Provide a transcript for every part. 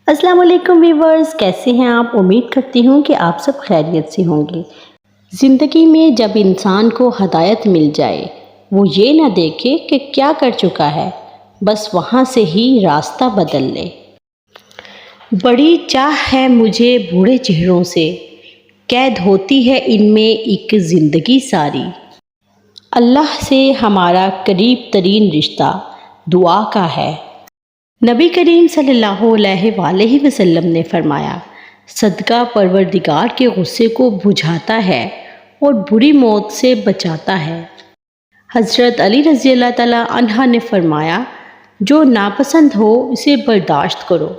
السلام علیکم ویورز، کیسے ہیں آپ؟ امید کرتی ہوں کہ آپ سب خیریت سے ہوں گے۔ زندگی میں جب انسان کو ہدایت مل جائے، وہ یہ نہ دیکھے کہ کیا کر چکا ہے، بس وہاں سے ہی راستہ بدل لے۔ بڑی چاہ ہے مجھے بوڑھے چہروں سے، قید ہوتی ہے ان میں ایک زندگی ساری۔ اللہ سے ہمارا قریب ترین رشتہ دعا کا ہے۔ نبی کریم صلی اللہ علیہ وآلہ وسلم نے فرمایا، صدقہ پروردگار کے غصے کو بجھاتا ہے اور بری موت سے بچاتا ہے۔ حضرت علی رضی اللہ تعالیٰ عنہ نے فرمایا، جو ناپسند ہو اسے برداشت کرو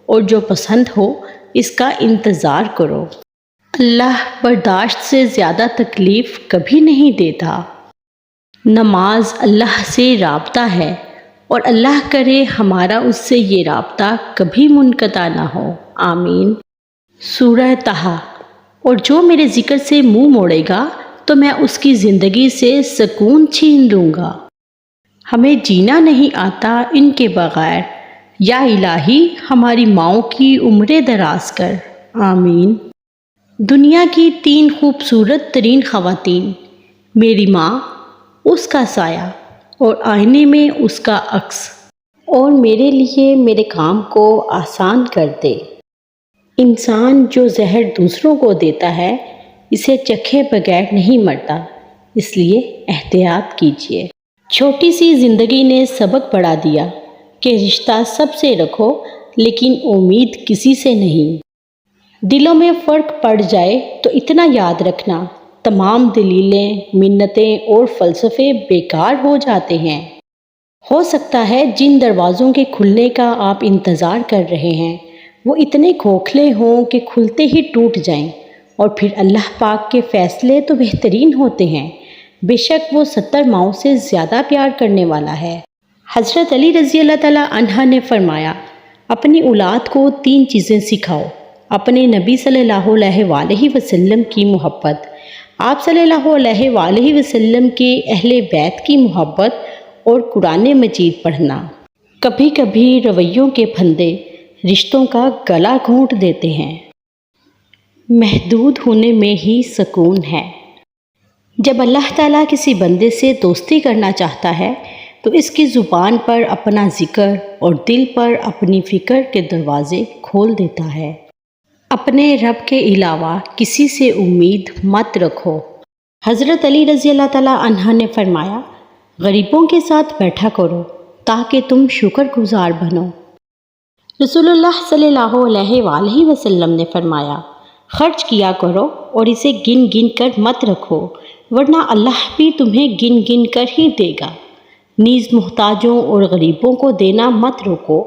اور جو پسند ہو اس کا انتظار کرو۔ اللہ برداشت سے زیادہ تکلیف کبھی نہیں دیتا۔ نماز اللہ سے رابطہ ہے اور اللہ کرے ہمارا اس سے یہ رابطہ کبھی منقطع نہ ہو، آمین۔ سورہ طٰہٰ۔ اور جو میرے ذکر سے منہ موڑے گا تو میں اس کی زندگی سے سکون چھین لوں گا۔ ہمیں جینا نہیں آتا ان کے بغیر، یا الہی ہماری ماؤں کی عمریں دراز کر، آمین۔ دنیا کی 3 خوبصورت ترین خواتین، میری ماں، اس کا سایہ اور آئینے میں اس کا عکس، اور میرے لیے میرے کام کو آسان کر دے۔ انسان جو زہر دوسروں کو دیتا ہے اسے چکھے بغیر نہیں مرتا، اس لیے احتیاط کیجیے۔ چھوٹی سی زندگی نے سبق پڑھا دیا کہ رشتہ سب سے رکھو لیکن امید کسی سے نہیں۔ دلوں میں فرق پڑ جائے تو اتنا یاد رکھنا، تمام دلیلیں، منتیں اور فلسفے بیکار ہو جاتے ہیں۔ ہو سکتا ہے جن دروازوں کے کھلنے کا آپ انتظار کر رہے ہیں وہ اتنے کھوکھلے ہوں کہ کھلتے ہی ٹوٹ جائیں، اور پھر اللہ پاک کے فیصلے تو بہترین ہوتے ہیں، بے شک وہ 70 ماؤں سے زیادہ پیار کرنے والا ہے۔ حضرت علی رضی اللہ تعالیٰ عنہ نے فرمایا، اپنی اولاد کو 3 چیزیں سکھاؤ، اپنے نبی صلی اللہ علیہ وآلہ وسلم کی محبت، آپ صلی اللہ علیہ وآلہ وسلم کے اہل بیت کی محبت، اور قرآن مجید پڑھنا۔ کبھی کبھی رویوں کے پھندے رشتوں کا گلا گھونٹ دیتے ہیں۔ محدود ہونے میں ہی سکون ہے۔ جب اللہ تعالیٰ کسی بندے سے دوستی کرنا چاہتا ہے تو اس کی زبان پر اپنا ذکر اور دل پر اپنی فکر کے دروازے کھول دیتا ہے۔ اپنے رب کے علاوہ کسی سے امید مت رکھو۔ حضرت علی رضی اللہ تعالیٰ عنہ نے فرمایا، غریبوں کے ساتھ بیٹھا کرو تاکہ تم شکر گزار بنو۔ رسول اللہ صلی اللہ علیہ وآلہ وسلم نے فرمایا، خرچ کیا کرو اور اسے گن گن کر مت رکھو، ورنہ اللہ بھی تمہیں گن گن کر ہی دے گا۔ نیز محتاجوں اور غریبوں کو دینا مت روکو،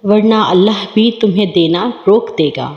ورنہ اللہ بھی تمہیں دینا روک دے گا۔